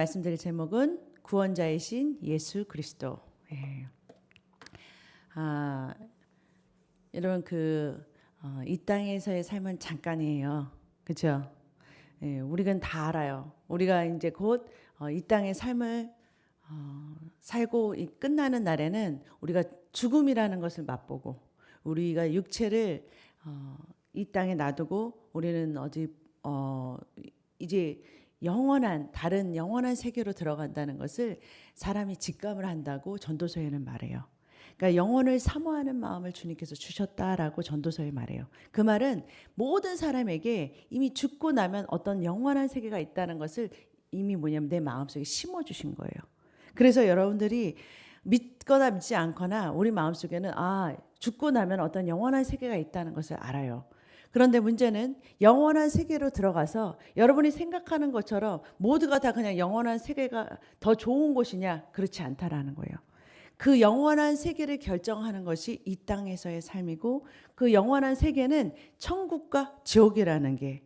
말씀드릴 제목은 구원자이신 예수 그리스도. 예. 여러분 이 땅에서의 삶은 잠깐이에요. 그렇죠? 예, 우리가 다 알아요. 우리가 이제 곧 이 땅의 삶을 살고 끝나는 날에는 우리가 죽음이라는 것을 맛보고 우리가 육체를 이 땅에 놔두고 우리는 이제 다른 영원한 세계로 들어간다는 것을 사람이 직감을 한다고 전도서에는 말해요. 그러니까 영혼을 사모하는 마음을 주님께서 주셨다라고 전도서에 말해요. 그 말은 모든 사람에게 이미 죽고 나면 어떤 영원한 세계가 있다는 것을 이미 내 마음속에 심어주신 거예요. 그래서 여러분들이 믿거나 믿지 않거나 우리 마음속에는 죽고 나면 어떤 영원한 세계가 있다는 것을 알아요. 그런데 문제는 영원한 세계로 들어가서 여러분이 생각하는 것처럼 모두가 다 그냥 영원한 세계가 더 좋은 곳이냐? 그렇지 않다라는 거예요. 그 영원한 세계를 결정하는 것이 이 땅에서의 삶이고 그 영원한 세계는 천국과 지옥이라는 게,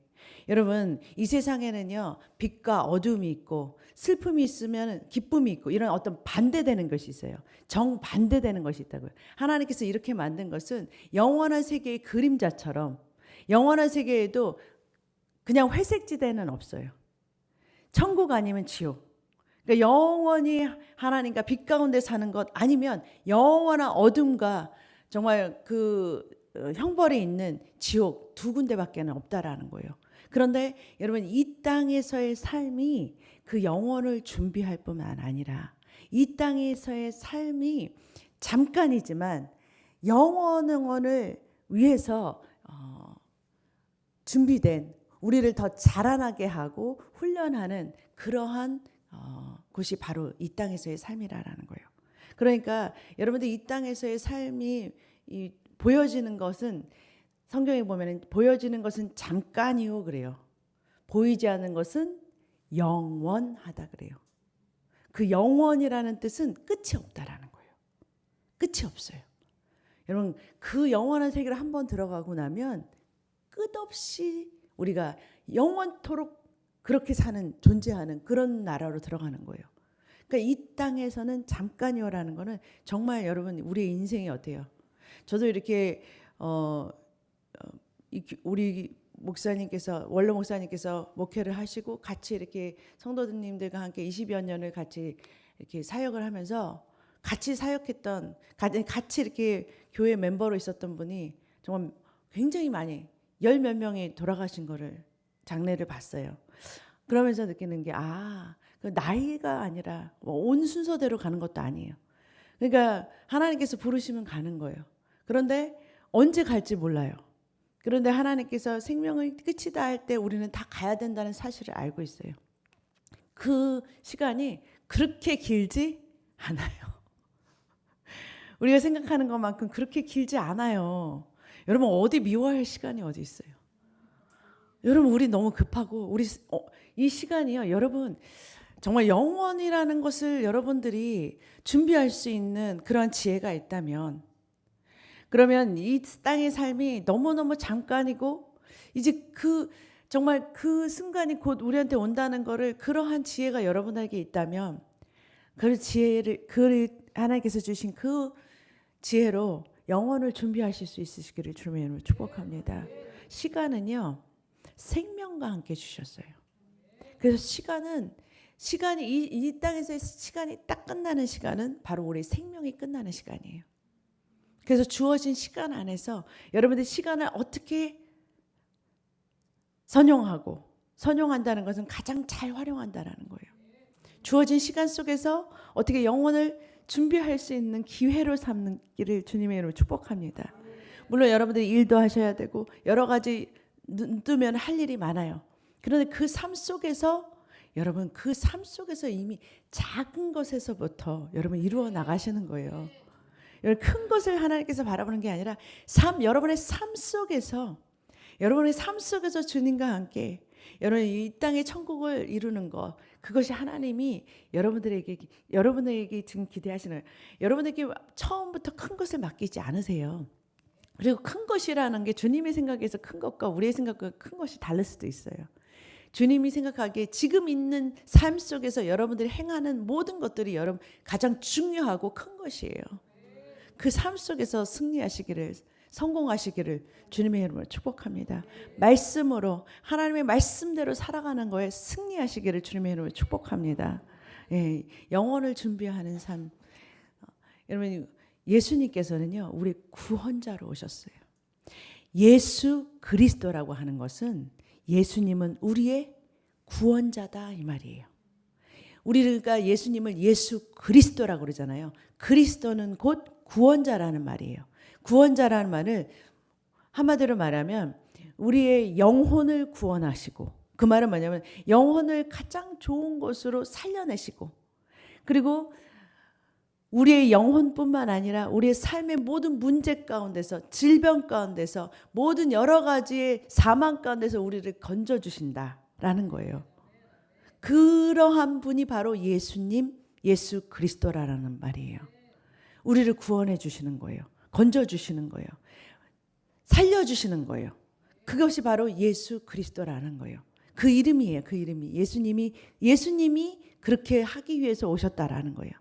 여러분 이 세상에는요 빛과 어둠이 있고 슬픔이 있으면 기쁨이 있고 이런 어떤 반대되는 것이 있어요. 정반대되는 것이 있다고요. 하나님께서 이렇게 만든 것은 영원한 세계의 그림자처럼 영원한 세계에도 그냥 회색지대는 없어요. 천국 아니면 지옥. 그러니까 영원히 하나님과 빛 가운데 사는 것 아니면 영원한 어둠과 정말 형벌이 있는 지옥 두 군데밖에는 없다라는 거예요. 그런데 여러분 이 땅에서의 삶이 그 영혼을 준비할 뿐만 아니라 이 땅에서의 삶이 잠깐이지만 영원을 위해서 준비된 우리를 더 자라나게 하고 훈련하는 그러한 곳이 바로 이 땅에서의 삶이라는 거예요. 그러니까 여러분들 이 땅에서의 삶이 보여지는 것은 성경에 보면 보여지는 것은 잠깐이요 그래요. 보이지 않는 것은 영원하다 그래요. 그 영원이라는 뜻은 끝이 없다라는 거예요. 끝이 없어요. 여러분 그 영원한 세계를 한번 들어가고 나면 끝없이 우리가 영원토록 그렇게 존재하는 그런 나라로 들어가는 거예요. 그러니까 이 땅에서는 잠깐이요라는 거는 정말 여러분 우리의 인생이 어때요? 저도 이렇게 우리 목사님께서 원로 목사님께서 목회를 하시고 같이 이렇게 성도님들과 함께 20여 년을 같이 이렇게 사역을 하면서 같이 사역했던 같이 이렇게 교회 멤버로 있었던 분이 정말 굉장히 많이 10몇 명이 돌아가신 거를 장례를 봤어요. 그러면서 느끼는 게 그 나이가 아니라 온 순서대로 가는 것도 아니에요. 그러니까 하나님께서 부르시면 가는 거예요. 그런데 언제 갈지 몰라요. 그런데 하나님께서 생명의 끝이다 할 때 우리는 다 가야 된다는 사실을 알고 있어요. 그 시간이 그렇게 길지 않아요. 우리가 생각하는 것만큼 그렇게 길지 않아요. 여러분 어디 미워할 시간이 어디 있어요? 여러분 우리 너무 급하고 이 시간이요. 여러분 정말 영원이라는 것을 여러분들이 준비할 수 있는 그런 지혜가 있다면 그러면 이 땅의 삶이 너무너무 잠깐이고 이제 정말 그 순간이 곧 우리한테 온다는 거를 그러한 지혜가 여러분에게 있다면 그 지혜를 하나님께서 주신 그 지혜로 영혼을 준비하실 수 있으시기를 주님의 이름으로 축복합니다. 시간은요 생명과 함께 주셨어요. 그래서 시간이 이 땅에서의 시간이 딱 끝나는 시간은 바로 우리 생명이 끝나는 시간이에요. 그래서 주어진 시간 안에서 여러분들 시간을 어떻게 선용한다는 것은 가장 잘 활용한다라는 거예요. 주어진 시간 속에서 어떻게 영혼을 준비할 수 있는 기회로 삼기를 주님의 이름으로 축복합니다. 물론 여러분들이 일도 하셔야 되고 여러 가지 눈 뜨면 할 일이 많아요. 그런데 그 삶 속에서 여러분 이미 작은 것에서부터 여러분 이루어 나가시는 거예요. 큰 것을 하나님께서 바라보는 게 아니라 여러분의 삶 속에서 주님과 함께 여러분 이 땅의 천국을 이루는 것, 그것이 하나님이 여러분에게 지금 기대하시는 거예요. 여러분에게 처음부터 큰 것을 맡기지 않으세요. 그리고 큰 것이라는 게 주님의 생각에서 큰 것과 우리의 생각과 큰 것이 다를 수도 있어요. 주님이 생각하기에 지금 있는 삶 속에서 여러분들이 행하는 모든 것들이 여러분 가장 중요하고 큰 것이에요. 그 삶 속에서 승리하시기를, 성공하시기를 주님의 이름으로 축복합니다. 말씀으로, 하나님의 말씀대로 살아가는 거에 승리하시기를 주님의 이름으로 축복합니다. 예, 영혼을 준비하는 삶. 여러분, 예수님께서는요, 우리 구원자로 오셨어요. 예수 그리스도라고 하는 것은 예수님은 우리의 구원자다 이 말이에요. 우리가 예수님을 예수 그리스도라고 그러잖아요. 그리스도는 곧 구원자라는 말이에요. 구원자라는 말을 한마디로 말하면 우리의 영혼을 구원하시고, 그 말은 뭐냐면 영혼을 가장 좋은 것으로 살려내시고, 그리고 우리의 영혼뿐만 아니라 우리의 삶의 모든 문제 가운데서, 질병 가운데서, 모든 여러 가지의 사망 가운데서 우리를 건져주신다라는 거예요. 그러한 분이 바로 예수님, 예수 그리스도라는 말이에요. 우리를 구원해 주시는 거예요. 건져 주시는 거예요. 살려주시는 거예요. 그것이 바로 예수 그리스도라는 거예요. 그 이름이에요. 그 이름이. 예수님이 그렇게 하기 위해서 오셨다라는 거예요.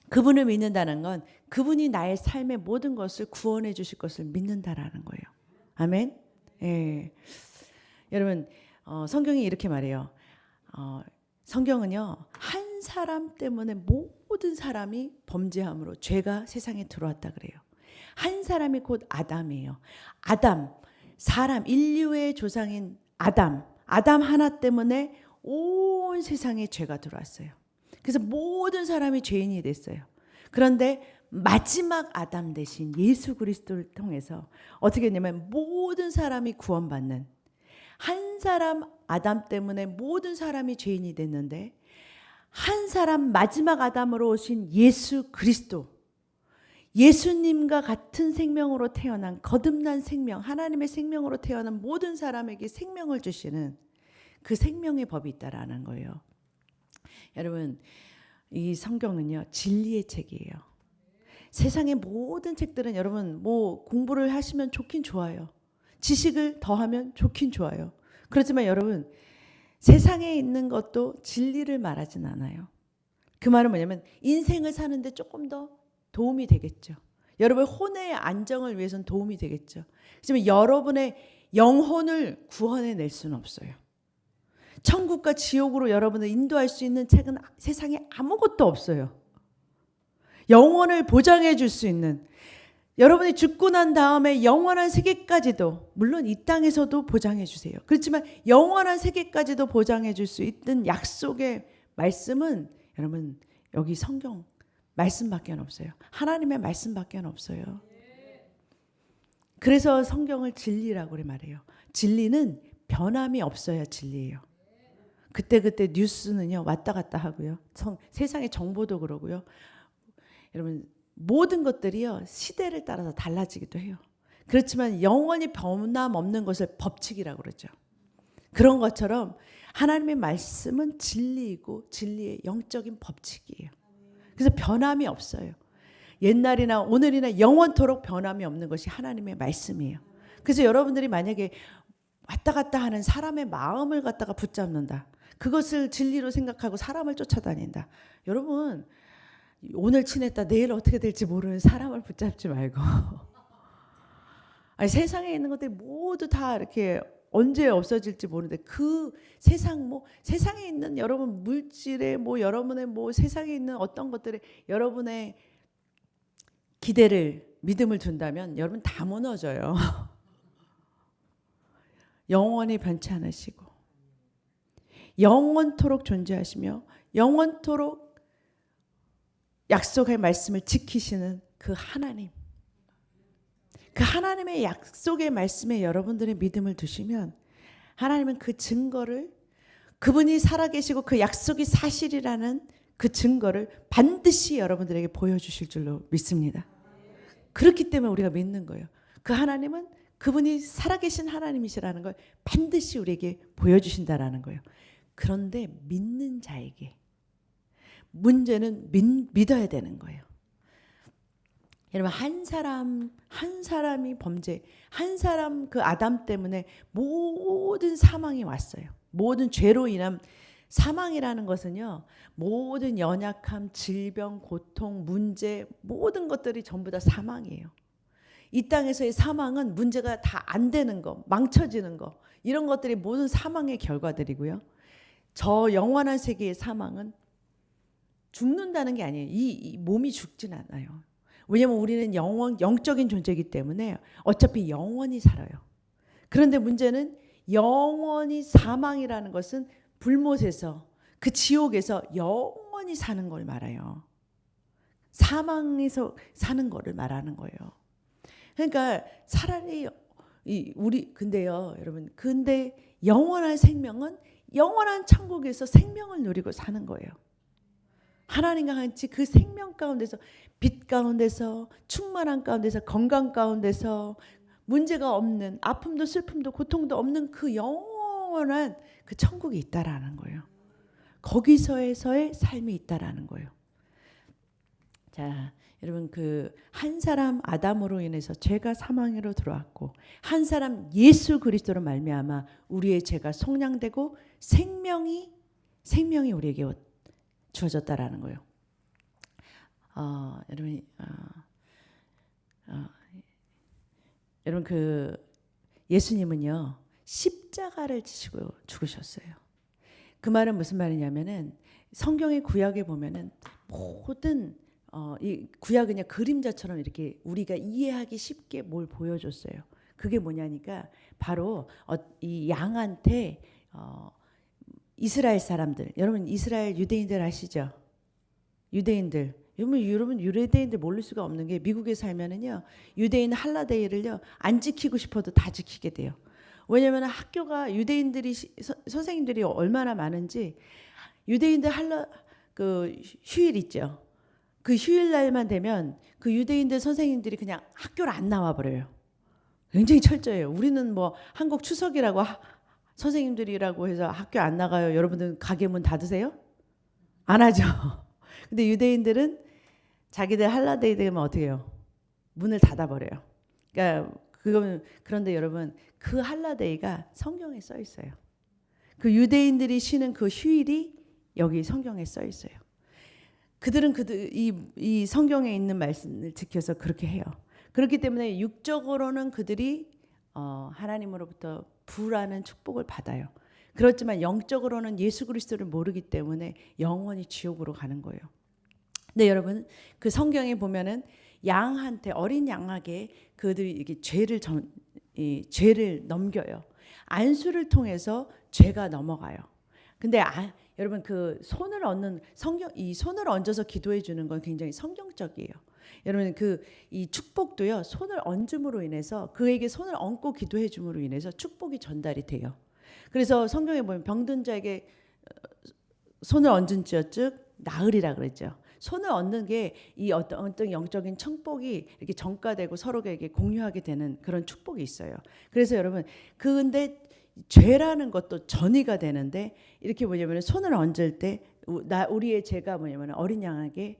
그분을 믿는다는 건 그분이 나의 삶의 모든 것을 구원해 주실 것을 믿는다라는 거예요. 아멘. 예. 여러분, 성경이 이렇게 말해요. 성경은요, 한 사람 때문에 모든 사람이 범죄함으로 죄가 세상에 들어왔다 그래요. 한 사람이 곧 아담이에요. 아담, 사람, 인류의 조상인 아담 하나 때문에 온 세상에 죄가 들어왔어요. 그래서 모든 사람이 죄인이 됐어요. 그런데 마지막 아담 대신 예수 그리스도를 통해서 어떻게 했냐면 모든 사람이 구원받는, 한 사람 아담 때문에 모든 사람이 죄인이 됐는데 한 사람 마지막 아담으로 오신 예수 그리스도, 예수님과 같은 생명으로 태어난 거듭난 생명, 하나님의 생명으로 태어난 모든 사람에게 생명을 주시는 그 생명의 법이 있다라는 거예요. 여러분, 이 성경은요, 진리의 책이에요. 세상의 모든 책들은 여러분 뭐 공부를 하시면 좋긴 좋아요. 지식을 더하면 좋긴 좋아요. 그렇지만 여러분, 세상에 있는 것도 진리를 말하진 않아요. 그 말은 뭐냐면 인생을 사는데 조금 더 도움이 되겠죠. 여러분의 혼의 안정을 위해서는 도움이 되겠죠. 하지만 여러분의 영혼을 구원해낼 수는 없어요. 천국과 지옥으로 여러분을 인도할 수 있는 책은 세상에 아무것도 없어요. 영혼을 보장해 줄 수 있는, 여러분이 죽고 난 다음에 영원한 세계까지도, 물론 이 땅에서도 보장해 주세요. 그렇지만 영원한 세계까지도 보장해 줄 수 있는 약속의 말씀은 여러분 여기 성경 말씀밖에 없어요. 하나님의 말씀밖에 없어요. 그래서 성경을 진리라고 말해요. 진리는 변함이 없어야 진리예요. 그때그때 뉴스는요 왔다 갔다 하고요. 세상의 정보도 그러고요. 여러분 모든 것들이요 시대를 따라서 달라지기도 해요. 그렇지만 영원히 변함 없는 것을 법칙이라고 그러죠. 그런 것처럼 하나님의 말씀은 진리이고 진리의 영적인 법칙이에요. 그래서 변함이 없어요. 옛날이나 오늘이나 영원토록 변함이 없는 것이 하나님의 말씀이에요. 그래서 여러분들이 만약에 왔다 갔다 하는 사람의 마음을 갖다가 붙잡는다, 그것을 진리로 생각하고 사람을 쫓아다닌다, 여러분 오늘 친했다 내일 어떻게 될지 모르는 사람을 붙잡지 말고 아니, 세상에 있는 것들이 모두 다 이렇게 언제 없어질지 모르는데 그 세상 세상에 있는 여러분 물질에 여러분의 세상에 있는 어떤 것들에 여러분의 기대를 믿음을 둔다면 여러분 다 무너져요. 영원히 변치 않으시고 영원토록 존재하시며 영원토록 약속의 말씀을 지키시는 그 하나님, 그 하나님의 약속의 말씀에 여러분들의 믿음을 두시면 하나님은 그 증거를, 그분이 살아계시고 그 약속이 사실이라는 그 증거를 반드시 여러분들에게 보여주실 줄로 믿습니다. 그렇기 때문에 우리가 믿는 거예요. 그 하나님은 그분이 살아계신 하나님이시라는 걸 반드시 우리에게 보여주신다라는 거예요. 그런데 믿는 자에게 문제는 믿어야 되는 거예요. 여러분 한 사람이 범죄, 한 사람 그 아담 때문에 모든 사망이 왔어요. 모든 죄로 인한 사망이라는 것은요, 모든 연약함, 질병, 고통, 문제, 모든 것들이 전부 다 사망이에요. 이 땅에서의 사망은 문제가 다 안 되는 거, 망쳐지는 거, 이런 것들이 모든 사망의 결과들이고요. 저 영원한 세계의 사망은 죽는다는 게 아니에요. 이 몸이 죽진 않아요. 왜냐하면 우리는 영적인 존재이기 때문에 어차피 영원히 살아요. 그런데 문제는 영원히 사망이라는 것은 불못에서 그 지옥에서 영원히 사는 걸 말해요. 사망에서 사는 거를 말하는 거예요. 그러니까 차라리 근데요, 여러분, 근데 영원한 생명은 영원한 천국에서 생명을 누리고 사는 거예요. 하나님과 같이 그 생명 가운데서, 빛 가운데서, 충만한 가운데서, 건강 가운데서, 문제가 없는, 아픔도 슬픔도 고통도 없는 그 영원한 그 천국이 있다라는 거예요. 거기서의 삶이 있다라는 거예요. 자, 여러분, 그 한 사람 아담으로 인해서 죄가 사망으로 들어왔고, 한 사람 예수 그리스도로 말미암아 우리의 죄가 속량되고 생명이 우리에게 주어졌다라는 거예요. 여러분, 그 예수님은요, 십자가를 지시고 죽으셨어요. 그 말은 무슨 말이냐면은, 성경의 구약에 보면은 모든 이 구약은 그냥 그림자처럼 이렇게 우리가 이해하기 쉽게 뭘 보여줬어요. 그게 뭐냐니까 바로 이 양한테 이스라엘 사람들, 여러분 이스라엘 유대인들 아시죠? 유대인들, 여러분 유대인들 모를 수가 없는 게, 미국에 살면은요, 유대인 할라데이를요 안 지키고 싶어도 다 지키게 돼요. 왜냐하면 학교가 유대인들이 선생님들이 얼마나 많은지, 유대인들 그 휴일 있죠. 그 휴일 날만 되면 그 유대인들 선생님들이 그냥 학교를 안 나와 버려요. 굉장히 철저해요. 우리는 뭐 한국 추석이라고 선생님들이라고 해서 학교 안 나가요. 여러분들 가게 문 닫으세요? 안 하죠. 근데 유대인들은 자기들 할라데이 되면 어떻게 해요? 문을 닫아 버려요. 그런데 여러분, 그 할라데이가 성경에 써 있어요. 그 유대인들이 쉬는 그 휴일이 여기 성경에 써 있어요. 그들은 이 성경에 있는 말씀을 지켜서 그렇게 해요. 그렇기 때문에 육적으로는 그들이 하나님으로부터 부라는 축복을 받아요. 그렇지만 영적으로는 예수 그리스도를 모르기 때문에 영원히 지옥으로 가는 거예요. 근데 여러분, 그 성경에 보면은 양한테, 어린 양에게 그들이 이렇게 죄를 넘겨요. 안수를 통해서 죄가 넘어가요. 근데 여러분, 그 손을 얹는 이 손을 얹어서 기도해 주는 건 굉장히 성경적이에요. 여러분, 이 축복도요, 손을 얹음으로 인해서, 그에게 손을 얹고 기도해 줌으로 인해서 축복이 전달이 돼요. 그래서 성경에 보면 병든 자에게 손을 얹은 즉 나으리라 그랬죠. 손을 얹는 게 이 어떤 영적인 축복이 이렇게 전가되고 서로에게 공유하게 되는 그런 축복이 있어요. 그래서 여러분, 근데 죄라는 것도 전이가 되는데, 이렇게 뭐냐면 손을 얹을 때 우리의 죄가 뭐냐면 어린 양에게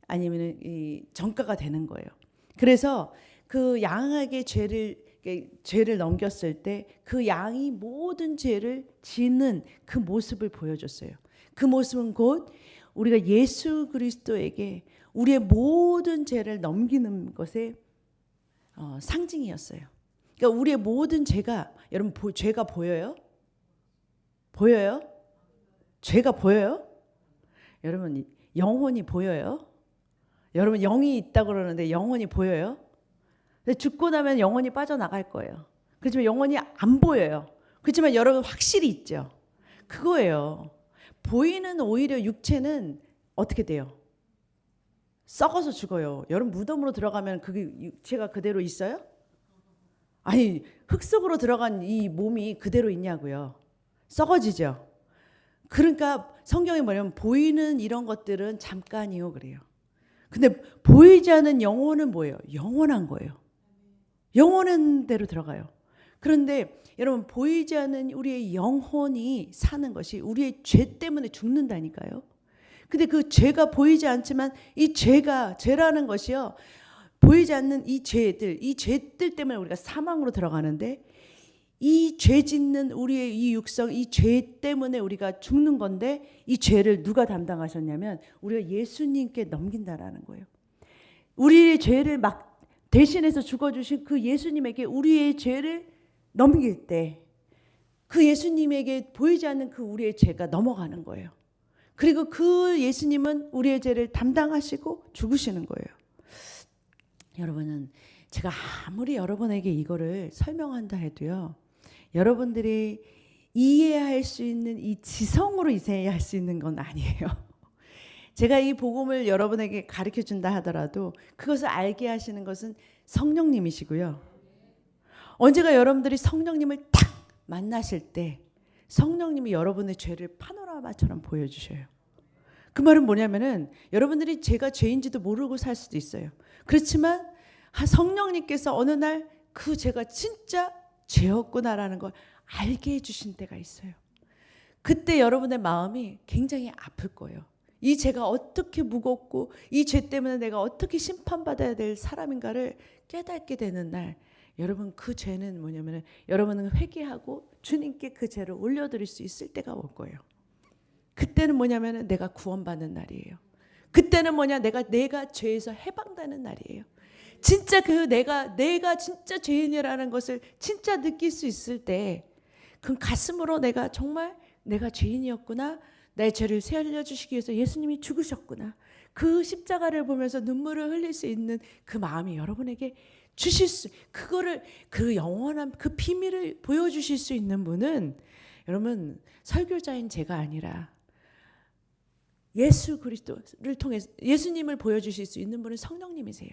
아니면 이 전가가 되는 거예요. 그래서 그 양에게 죄를 넘겼을 때 그 양이 모든 죄를 지는 그 모습을 보여줬어요. 그 모습은 곧 우리가 예수 그리스도에게 우리의 모든 죄를 넘기는 것의 상징이었어요. 그러니까 우리의 모든 죄가, 여러분, 죄가 보여요? 보여요? 죄가 보여요? 여러분, 영혼이 보여요? 여러분, 영이 있다고 그러는데 영혼이 보여요? 근데 죽고 나면 영혼이 빠져나갈 거예요. 그렇지만 영혼이 안 보여요. 그렇지만 여러분 확실히 있죠. 그거예요. 보이는 오히려 육체는 어떻게 돼요? 썩어서 죽어요. 여러분, 무덤으로 들어가면 그게 육체가 그대로 있어요? 아니, 흙 속으로 들어간 이 몸이 그대로 있냐고요. 썩어지죠. 그러니까 성경에 뭐냐면 보이는 이런 것들은 잠깐이요 그래요. 근데 보이지 않는 영혼은 뭐예요? 영원한 거예요. 영원한 대로 들어가요. 그런데 여러분, 보이지 않는 우리의 영혼이 사는 것이 우리의 죄 때문에 죽는다니까요. 근데 그 죄가 보이지 않지만 이 죄라는 것이요, 보이지 않는 이 죄들 때문에 우리가 사망으로 들어가는데 이 죄 짓는 우리의 이 육성, 이 죄 때문에 우리가 죽는 건데 이 죄를 누가 담당하셨냐면 우리가 예수님께 넘긴다라는 거예요. 우리의 죄를 막 대신해서 죽어주신 그 예수님에게 우리의 죄를 넘길 때 그 예수님에게 보이지 않는 그 우리의 죄가 넘어가는 거예요. 그리고 그 예수님은 우리의 죄를 담당하시고 죽으시는 거예요. 여러분은 제가 아무리 여러분에게 이거를 설명한다 해도요, 여러분들이 이해할 수 있는 이 지성으로 이해할 수 있는 건 아니에요. 제가 이 복음을 여러분에게 가르쳐 준다 하더라도 그것을 알게 하시는 것은 성령님이시고요. 언제가 여러분들이 성령님을 딱 만나실 때 성령님이 여러분의 죄를 파노라마처럼 보여주셔요. 그 말은 뭐냐면은 여러분들이 제가 죄인지도 모르고 살 수도 있어요. 그렇지만 성령님께서 어느 날 그 죄가 진짜 죄였구나라는 걸 알게 해주신 때가 있어요. 그때 여러분의 마음이 굉장히 아플 거예요. 이 죄가 어떻게 무겁고 이 죄 때문에 내가 어떻게 심판받아야 될 사람인가를 깨닫게 되는 날, 여러분 그 죄는 뭐냐면 여러분은 회개하고 주님께 그 죄를 올려드릴 수 있을 때가 올 거예요. 그때는 뭐냐면 내가 구원받는 날이에요. 그때는 뭐냐, 내가 죄에서 해방되는 날이에요. 진짜 내가 진짜 죄인이라는 것을 진짜 느낄 수 있을 때, 그 가슴으로 내가 정말 내가 죄인이었구나, 내 죄를 살려주시기 위해서 예수님이 죽으셨구나, 그 십자가를 보면서 눈물을 흘릴 수 있는 그 마음이 여러분에게 주실 수, 그거를 그 영원한 그 비밀을 보여주실 수 있는 분은 여러분 설교자인 제가 아니라 예수 그리스도를 통해서 예수님을 보여주실 수 있는 분은 성령님이세요.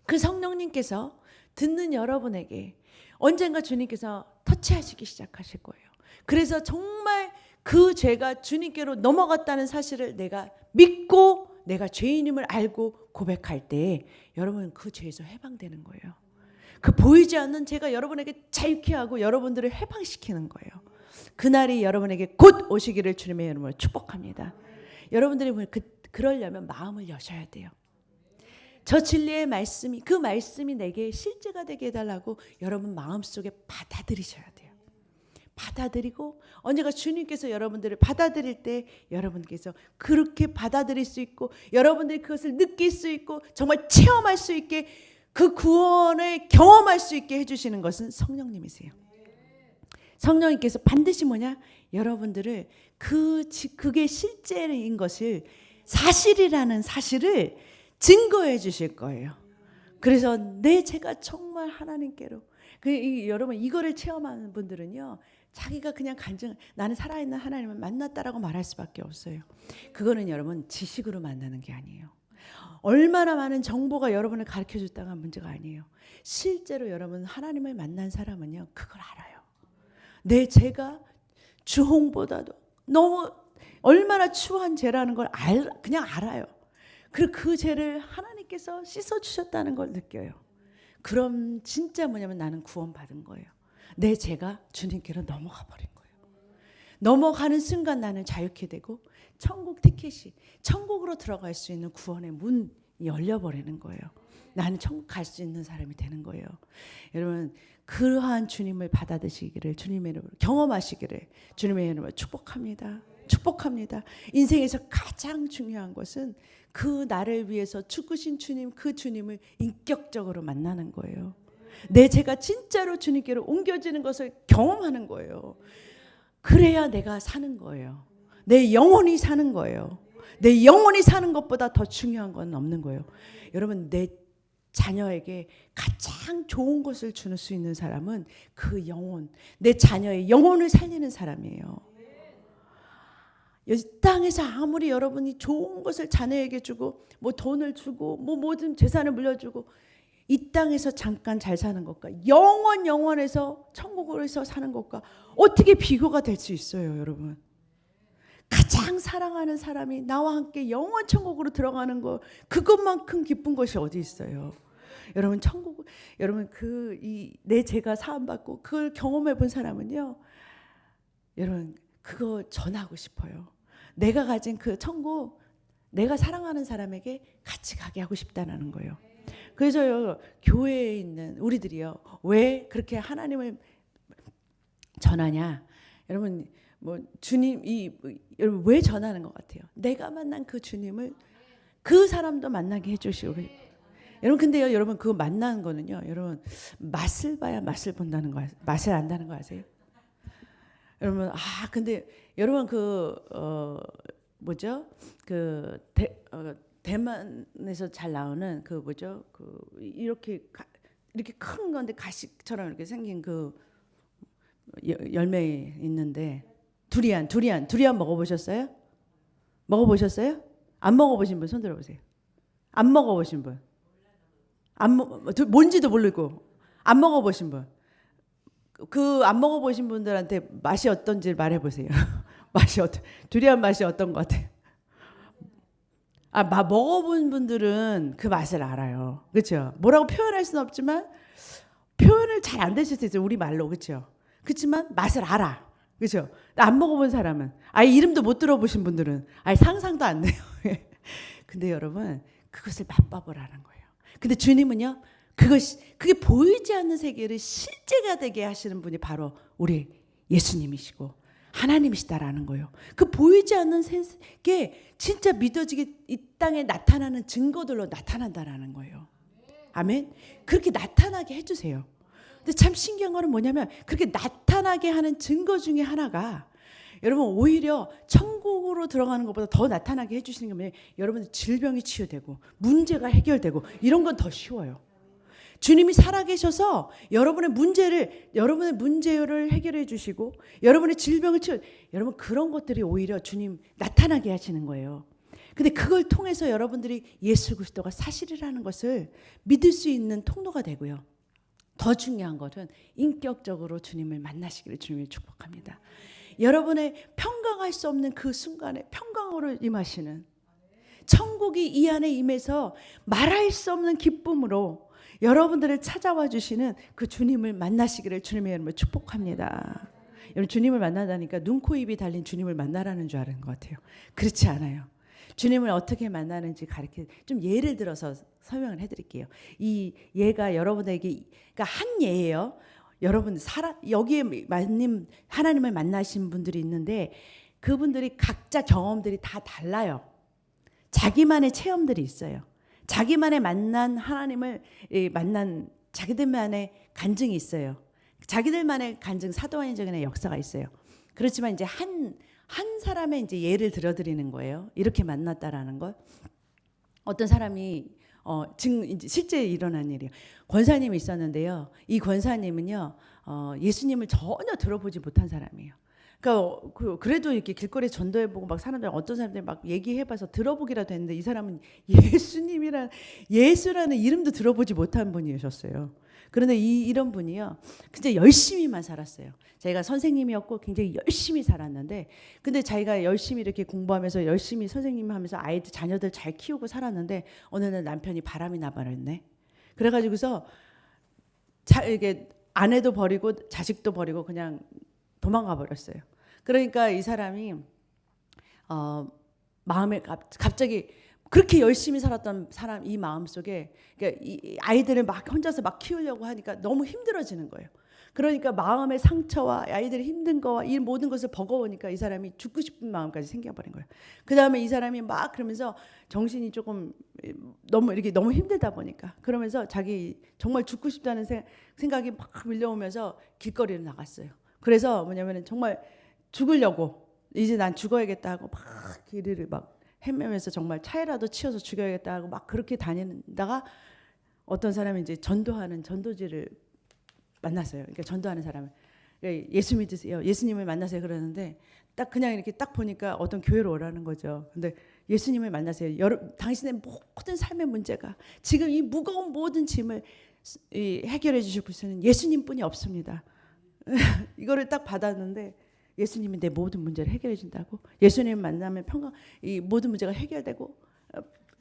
그 성령님께서 듣는 여러분에게 언젠가 주님께서 터치하시기 시작하실 거예요. 그래서 정말 그 죄가 주님께로 넘어갔다는 사실을 내가 믿고 내가 죄인임을 알고 고백할 때 여러분은 그 죄에서 해방되는 거예요. 그 보이지 않는 죄가 여러분에게 자유케 하고 여러분들을 해방시키는 거예요. 그날이 여러분에게 곧 오시기를 주님의 이름으로 축복합니다. 여러분들이 그러려면 마음을 여셔야 돼요. 저 진리의 말씀이, 그 말씀이 내게 실제가 되게 해달라고 여러분 마음속에 받아들이셔야 돼요. 받아들이고 언제가 주님께서 여러분들을 받아들일 때 여러분께서 그렇게 받아들일 수 있고 여러분들이 그것을 느낄 수 있고 정말 체험할 수 있게 그 구원을 경험할 수 있게 해주시는 것은 성령님이세요. 성령님께서 반드시 뭐냐, 여러분들을 그게 실제인 것을 사실이라는 사실을 증거해 주실 거예요. 그래서 내 죄가 정말 하나님께로 여러분 이거를 체험하는 분들은요, 자기가 그냥 나는 살아있는 하나님을 만났다라고 말할 수밖에 없어요. 그거는 여러분 지식으로 만나는 게 아니에요. 얼마나 많은 정보가 여러분을 가르쳐 줬다가 문제가 아니에요. 실제로 여러분 하나님을 만난 사람은요, 그걸 알아요. 내 죄가 주홍보다도 너무 얼마나 추한 죄라는 걸 그냥 알아요. 그리고 그 죄를 하나님께서 씻어주셨다는 걸 느껴요. 그럼 진짜 뭐냐면 나는 구원받은 거예요. 내 죄가 주님께로 넘어가 버린 거예요. 넘어가는 순간 나는 자유케 되고 천국 티켓이, 천국으로 들어갈 수 있는 구원의 문이 열려버리는 거예요. 나는 천국 갈 수 있는 사람이 되는 거예요. 여러분 그러한 주님을 받아들이시기를, 주님의 이름으로 경험하시기를 주님의 이름으로 축복합니다. 축복합니다. 인생에서 가장 중요한 것은 그 나를 위해서 죽으신 주님, 그 주님을 인격적으로 만나는 거예요. 내 죄가 진짜로 주님께로 옮겨지는 것을 경험하는 거예요. 그래야 내가 사는 거예요. 내 영혼이 사는 거예요. 내 영혼이 사는 것보다 더 중요한 건 없는 거예요. 여러분 내 자녀에게 가장 좋은 것을 주는 수 있는 사람은 그 영혼, 내 자녀의 영혼을 살리는 사람이에요. 이 땅에서 아무리 여러분이 좋은 것을 자녀에게 주고 뭐 돈을 주고 뭐 모든 재산을 물려주고 이 땅에서 잠깐 잘 사는 것과 영원에서 천국에서 사는 것과 어떻게 비교가 될 수 있어요, 여러분? 가장 사랑하는 사람이 나와 함께 영원 천국으로 들어가는 거, 그것만큼 기쁜 것이 어디 있어요? 여러분 여러분 내 죄가 사함 받고 그걸 경험해 본 사람은요, 여러분 그거 전하고 싶어요. 내가 가진 그 천국, 내가 사랑하는 사람에게 같이 가게 하고 싶다는 거예요. 그래서요 교회에 있는 우리들이요 왜 그렇게 하나님을 전하냐? 여러분 뭐 주님 여러분 왜 전하는 것 같아요? 내가 만난 그 주님을 그 사람도 만나게 해주시고. 여러분 근데요 여러분 그거 만나는 거는요 여러분 맛을 봐야 맛을 본다는 거 맛을 안다는 거 아세요? 여러분 근데 여러분 뭐죠? 대만에서 잘 나오는 그 뭐죠? 이렇게 큰 건데 가식처럼 이렇게 생긴 그 열매 있는데 두리안 먹어보셨어요? 먹어보셨어요? 안 먹어보신 분 손 들어보세요. 안 먹어보신 분, 뭔지도 모르고 안 먹어보신 분, 안 먹어보신 분들한테 맛이 어떤지 말해보세요. 두리안 맛이 어떤 것 같아요? 먹어본 분들은 그 맛을 알아요. 그렇죠? 뭐라고 표현할 수는 없지만 표현을 잘 안 되실 수 있어요. 우리 말로. 그렇죠? 그렇지만 맛을 알아. 그렇죠? 안 먹어본 사람은 이름도 못 들어보신 분들은 상상도 안 돼요. 근데 여러분 그것을 맛봐보라는 거예요. 근데 주님은요 그게 보이지 않는 세계를 실제가 되게 하시는 분이 바로 우리 예수님이시고 하나님이시다라는 거예요. 그 보이지 않는 세계 진짜 믿어지게 이 땅에 나타나는 증거들로 나타난다라는 거예요. 아멘. 그렇게 나타나게 해주세요. 근데 참 신기한 거는 뭐냐면 그렇게 나타나게 하는 증거 중에 하나가 여러분 오히려 천국으로 들어가는 것보다 더 나타나게 해주시는 게 뭐냐면 여러분의 질병이 치유되고 문제가 해결되고 이런 건 더 쉬워요. 주님이 살아계셔서 여러분의 문제를 해결해 주시고 여러분의 질병을 여러분 그런 것들이 오히려 주님 나타나게 하시는 거예요. 근데 그걸 통해서 여러분들이 예수 그리스도가 사실이라는 것을 믿을 수 있는 통로가 되고요. 더 중요한 것은 인격적으로 주님을 만나시기를 주님이 축복합니다. 여러분의 평강할 수 없는 그 순간에 평강으로 임하시는 천국이 이 안에 임해서 말할 수 없는 기쁨으로 여러분들을 찾아와 주시는 그 주님을 만나시기를 주님의 이름으로 축복합니다. 여러분 주님을 만나다니까 눈, 코, 입이 달린 주님을 만나라는 줄 아는 것 같아요. 그렇지 않아요. 주님을 어떻게 만나는지 좀 예를 들어서 설명을 해드릴게요. 이 예가 여러분에게 그러니까 한 예예요. 여러분 여기에 하나님을 만나신 분들이 있는데 그분들이 각자 경험들이 다 달라요. 자기만의 체험들이 있어요. 자기만의 만난 하나님을 만난 자기들만의 간증이 있어요. 자기들만의 간증 사도행전의 역사가 있어요. 그렇지만 이제 한 사람의 이제 예를 들어드리는 거예요. 이렇게 만났다라는 걸. 어떤 사람이 이제 실제 일어난 일이에요. 권사님이 있었는데요. 이 권사님은요 예수님을 전혀 들어보지 못한 사람이에요. 그러니까 그래도 이렇게 길거리에 전도해보고 막 어떤 사람들이 막 얘기해봐서 들어보기라도 했는데 이 사람은 예수라는 이름도 들어보지 못한 분이셨어요. 그런데 이런 분이요, 진짜 열심히만 살았어요. 자기가 선생님이었고 굉장히 열심히 살았는데, 근데 자기가 열심히 이렇게 공부하면서 열심히 선생님 하면서 자녀들 잘 키우고 살았는데 어느 날 남편이 바람이 나버렸네. 그래가지고서 이게 아내도 버리고 자식도 버리고 그냥 도망가 버렸어요. 그러니까 이 사람이 마음에 갑자기 그렇게 열심히 살았던 사람 이 마음속에 그러니까 이 아이들을 막 혼자서 막 키우려고 하니까 너무 힘들어지는 거예요. 그러니까 마음의 상처와 아이들이 힘든 거와 이 모든 것을 버거우니까 이 사람이 죽고 싶은 마음까지 생겨버린 거예요. 그 다음에 이 사람이 막 그러면서 정신이 조금 너무 힘들다 보니까 그러면서 자기 정말 죽고 싶다는 생각이 막 밀려오면서 길거리로 나갔어요. 그래서 뭐냐면 정말 죽으려고 이제 난 죽어야겠다 하고 막 길을 막 헤매면서 정말 차에라도 치여서 죽여야겠다 하고 막 그렇게 다니다가 어떤 사람이 이제 전도하는 전도지를 만났어요. 그러니까 전도하는 사람을 그러니까 예수 믿으세요, 예수님을 만나세요 그러는데 딱 그냥 이렇게 딱 보니까 어떤 교회로 오라는 거죠. 근데 예수님을 만나세요. 당신의 모든 삶의 문제가 지금 이 무거운 모든 짐을 해결해 주실 분은 예수님뿐이 없습니다. 이거를 딱 받았는데 예수님이 내 모든 문제를 해결해 준다고, 예수님 만나면 이 모든 문제가 해결되고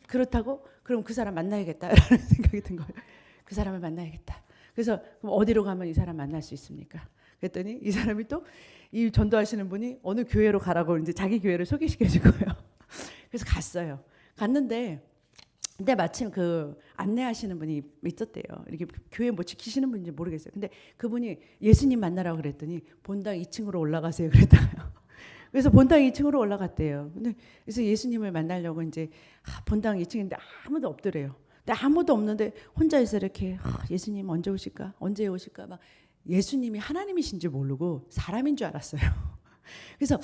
그렇다고, 그럼 그 사람 만나야겠다라는 생각이 든 거예요. 그 사람을 만나야겠다. 그래서 그럼 어디로 가면 이 사람 만날 수 있습니까? 그랬더니 이 사람이 또 이 전도하시는 분이 어느 교회로 가라고 이제 자기 교회를 소개시켜 준 거예요. 그래서 갔어요. 갔는데 근데 마침 그 안내하시는 분이 있었대요. 이렇게 교회 뭐 지키시는 분인지 모르겠어요. 근데 그분이 예수님 만나라고 그랬더니 본당 2층으로 올라가세요 그랬다요. 그래서 본당 2층으로 올라갔대요. 근데 그래서 예수님을 만나려고 이제 본당 2층인데 아무도 없더래요. 근데 아무도 없는데 혼자서 이렇게 예수님 언제 오실까? 언제 오실까? 막 예수님이 하나님이신지 모르고 사람인 줄 알았어요. 그래서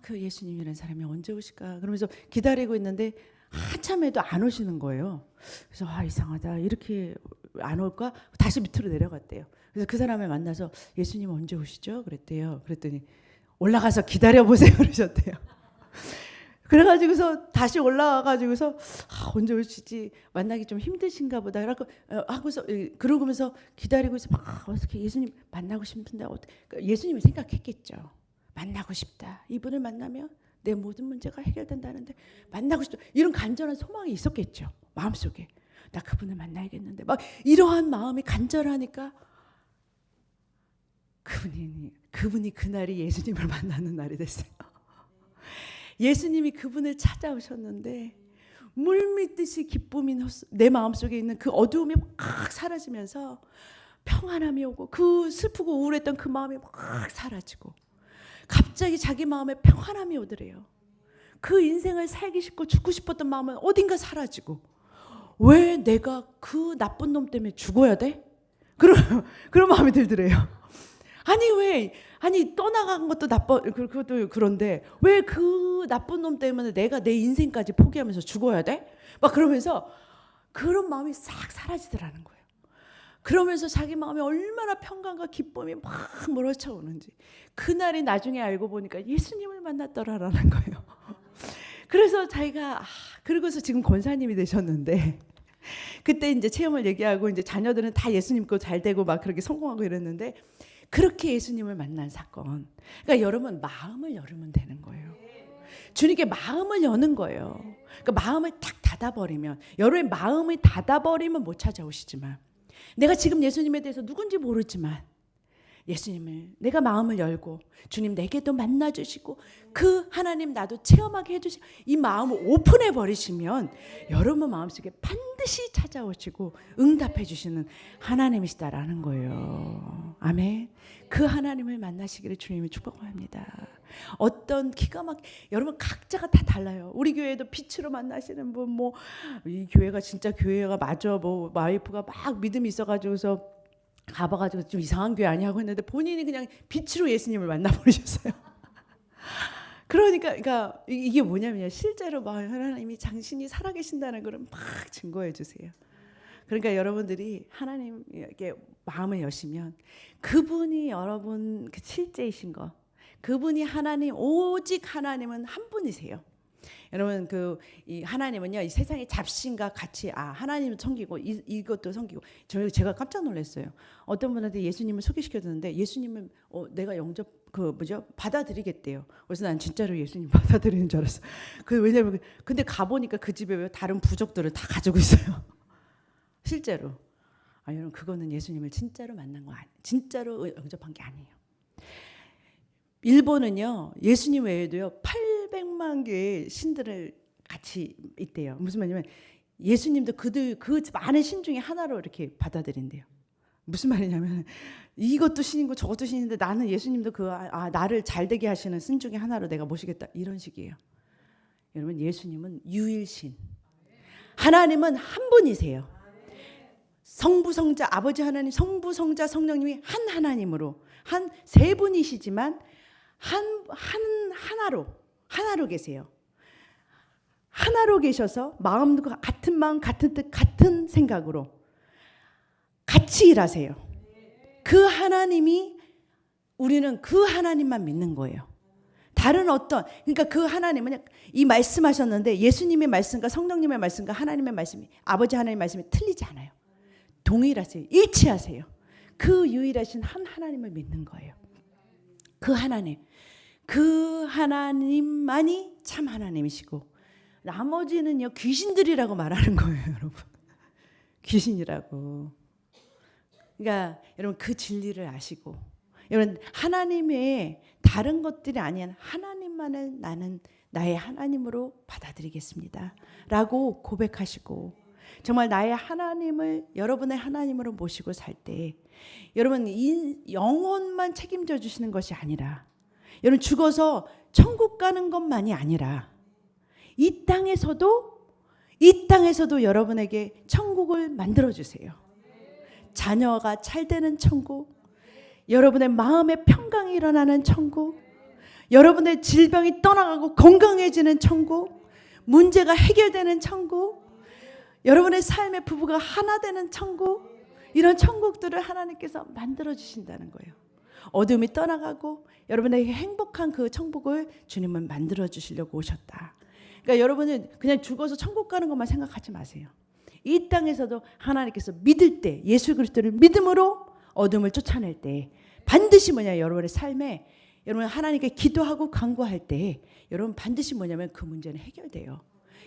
그 예수님이라는 사람이 언제 오실까? 그러면서 기다리고 있는데 한참에도 안 오시는 거예요. 그래서 이상하다. 이렇게 안 올까? 다시 밑으로 내려갔대요. 그래서 그 사람을 만나서 예수님 언제 오시죠? 그랬대요. 그랬더니 올라가서 기다려보세요 그러셨대요. 그래가지고서 다시 올라와가지고서 언제 오시지 만나기 좀 힘드신가 보다 하고서 그러면서 기다리고 있어 막 어떻게 예수님 만나고 싶은데 예수님이 생각했겠죠. 만나고 싶다. 이분을 만나면 내 모든 문제가 해결된다는데 만나고 싶다. 이런 간절한 소망이 있었겠죠. 마음속에 나 그분을 만나야겠는데 막 이러한 마음이 간절하니까 그분이 그날이 예수님을 만나는 날이 됐어요. 예수님이 그분을 찾아오셨는데 물밀듯이 기쁨이 내 마음속에 있는 그 어두움이 막 사라지면서 평안함이 오고 그 슬프고 우울했던 그 마음이 막 사라지고 갑자기 자기 마음에 평안함이 오더래요. 그 인생을 살기 싫고 죽고 싶었던 마음은 어딘가 사라지고 왜 내가 그 나쁜 놈 때문에 죽어야 돼? 그런 마음이 들더래요. 아니 떠나간 것도 그것도 그런데 왜 그 나쁜 놈 때문에 내가 내 인생까지 포기하면서 죽어야 돼? 막 그러면서 그런 마음이 싹 사라지더라는 거예요. 그러면서 자기 마음에 얼마나 평강과 기쁨이 막 몰아쳐오는지 그날이 나중에 알고 보니까 예수님을 만났더라라는 거예요. 그래서 자기가 그러고서 지금 권사님이 되셨는데 그때 이제 체험을 얘기하고 이제 자녀들은 다 예수님 거 잘 되고 막 그렇게 성공하고 이랬는데 그렇게 예수님을 만난 사건. 그러니까 여러분 마음을 열으면 되는 거예요. 주님께 마음을 여는 거예요. 그러니까 마음을 탁 닫아버리면 여러분의 마음을 닫아버리면 못 찾아오시지만 내가 지금 예수님에 대해서 누군지 모르지만 예수님을 내가 마음을 열고 주님 내게도 만나주시고 그 하나님 나도 체험하게 해주시고 이 마음을 오픈해 버리시면 여러분 마음속에 반드시 찾아오시고 응답해 주시는 하나님이시다라는 거예요. 아멘. 그 하나님을 만나시기를 주님이 축복합니다. 어떤 기가 막 여러분 각자가 다 달라요. 우리 교회도 빛으로 만나시는 분 뭐 이 교회가 진짜 교회가 맞아 뭐 와이프가 막 믿음이 있어가지고서 가봐가지고 좀 이상한 교회 아니냐고 했는데 본인이 그냥 빛으로 예수님을 만나버리셨어요. 그러니까 이게 뭐냐면요. 실제로 하나님이 당신이 살아계신다는 걸 막 증거해 주세요. 그러니까 여러분들이 하나님에게 마음을 여시면 그분이 여러분 그 실제이신 거 그분이 하나님 오직 하나님은 한 분이세요. 여러분 이 하나님은요 이 세상의 잡신과 같이 하나님을 섬기고 이것도 섬기고 제가 깜짝 놀랐어요. 어떤 분한테 예수님을 소개시켜줬는데 예수님은 내가 영접 받아들이겠대요. 그래서 난 진짜로 예수님 받아들이는 줄 알았어. 왜냐면 근데 가보니까 그 집에 왜 다른 부족들을 다 가지고 있어요. 실제로. 여러분 그거는 예수님을 진짜로 만난 거 진짜로 영접한 게 아니에요. 일본은요 예수님 외에도요 800만 개의 신들을 같이 있대요. 무슨 말이냐면 예수님도 그 많은 신 중에 하나로 이렇게 받아들인대요. 무슨 말이냐면 이것도 신이고 저것도 신인데 나는 예수님도 나를 잘되게 하시는 신 중에 하나로 내가 모시겠다 이런 식이에요. 여러분 예수님은 유일신 하나님은 한 분이세요. 성부 성자 아버지 하나님 성부 성자 성령님이 한 하나님으로 한 세 분이시지만 하나로 계세요. 하나로 계셔서 마음도 같은 마음 같은 뜻 같은 생각으로 같이 일하세요. 그 하나님이 우리는 그 하나님만 믿는 거예요. 다른 그러니까 그 하나님은 이 말씀하셨는데 예수님의 말씀과 성령님의 말씀과 하나님의 말씀이 아버지 하나님의 말씀이 틀리지 않아요. 동일하세요. 일치하세요. 그 유일하신 한 하나님을 믿는 거예요. 그 하나님만이 참 하나님이시고 나머지는요 귀신들이라고 말하는 거예요, 여러분. 귀신이라고. 그러니까 여러분 그 진리를 아시고 여러분 하나님의 다른 것들이 아닌 하나님만을 나는 나의 하나님으로 받아들이겠습니다 라고 고백하시고 정말 나의 하나님을 여러분의 하나님으로 모시고 살 때 여러분 이 영혼만 책임져 주시는 것이 아니라 여러분 죽어서 천국 가는 것만이 아니라 이 땅에서도 여러분에게 천국을 만들어 주세요. 자녀가 잘 되는 천국, 여러분의 마음의 평강이 일어나는 천국, 여러분의 질병이 떠나가고 건강해지는 천국, 문제가 해결되는 천국, 여러분의 삶의 부부가 하나 되는 천국, 이런 천국들을 하나님께서 만들어 주신다는 거예요. 어둠이 떠나가고 여러분에게 행복한 그 천국을 주님은 만들어 주시려고 오셨다. 그러니까 여러분은 그냥 죽어서 천국 가는 것만 생각하지 마세요. 이 땅에서도 하나님께서 믿을 때, 예수 그리스도를 믿음으로 어둠을 쫓아낼 때 반드시 여러분의 삶에 여러분 하나님께 기도하고 간구할 때 여러분 반드시 그 문제는 해결돼요.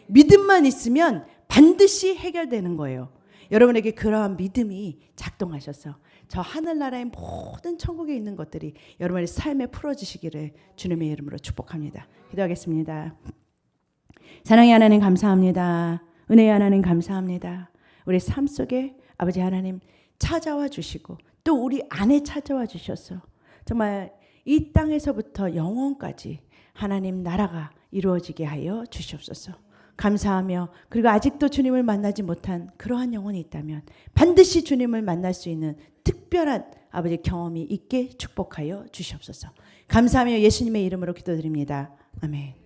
믿음만 있으면 반드시 해결되는 거예요. 여러분에게 그러한 믿음이 작동하셔서 저 하늘나라의 모든 천국에 있는 것들이 여러분의 삶에 풀어지시기를 주님의 이름으로 축복합니다. 기도하겠습니다. 사랑의 하나님 감사합니다. 은혜의 하나님 감사합니다. 우리 삶 속에 아버지 하나님 찾아와 주시고 또 우리 안에 찾아와 주셔서 정말 이 땅에서부터 영원까지 하나님 나라가 이루어지게 하여 주시옵소서. 감사하며 그리고 아직도 주님을 만나지 못한 그러한 영혼이 있다면 반드시 주님을 만날 수 있는 특별한 아버지 경험이 있게 축복하여 주시옵소서. 감사하며 예수님의 이름으로 기도드립니다. 아멘.